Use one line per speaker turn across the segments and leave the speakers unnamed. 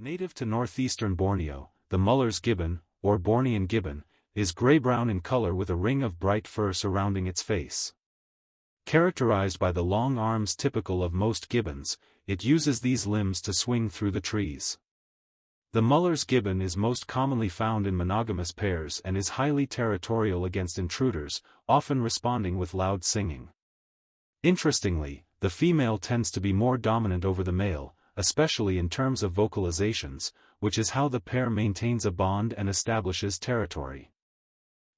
Native to northeastern Borneo, the Müller's gibbon, or Bornean gibbon, is gray-brown in color with a ring of bright fur surrounding its face. Characterized by the long arms typical of most gibbons, it uses these limbs to swing through the trees. The Müller's gibbon is most commonly found in monogamous pairs and is highly territorial against intruders, often responding with loud singing. Interestingly, the female tends to be more dominant over the male, especially in terms of vocalizations, which is how the pair maintains a bond and establishes territory.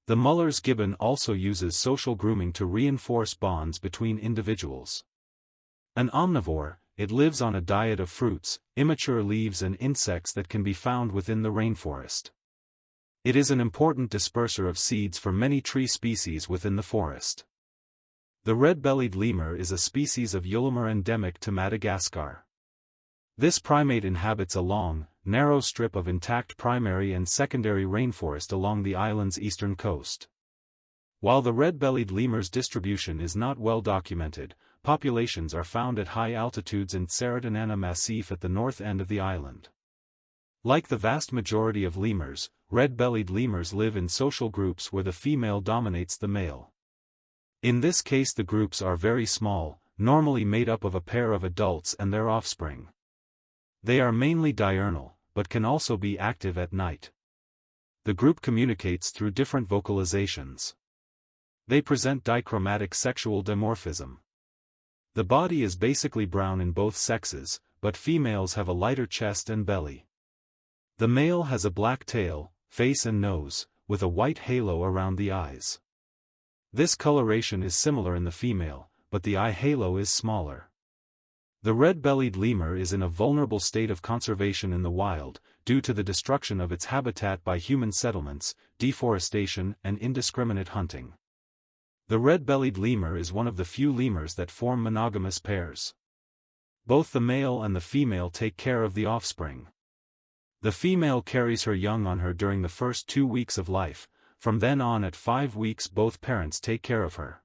The Müller's gibbon also uses social grooming to reinforce bonds between individuals. An omnivore, it lives on a diet of fruits, immature leaves and insects that can be found within the rainforest. It is an important disperser of seeds for many tree species within the forest. The red-bellied lemur is a species of lemur endemic to Madagascar. This primate inhabits a long, narrow strip of intact primary and secondary rainforest along the island's eastern coast. While the red-bellied lemur's distribution is not well documented, populations are found at high altitudes in Tsaratanana Massif at the north end of the island. Like the vast majority of lemurs, red-bellied lemurs live in social groups where the female dominates the male. In this case the groups are very small, normally made up of a pair of adults and their offspring. They are mainly diurnal, but can also be active at night. The group communicates through different vocalizations. They present dichromatic sexual dimorphism. The body is basically brown in both sexes, but females have a lighter chest and belly. The male has a black tail, face and nose, with a white halo around the eyes. This coloration is similar in the female, but the eye halo is smaller. The red-bellied lemur is in a vulnerable state of conservation in the wild, due to the destruction of its habitat by human settlements, deforestation and indiscriminate hunting. The red-bellied lemur is one of the few lemurs that form monogamous pairs. Both the male and the female take care of the offspring. The female carries her young on her during the first 2 weeks of life. From then on at 5 weeks both parents take care of her.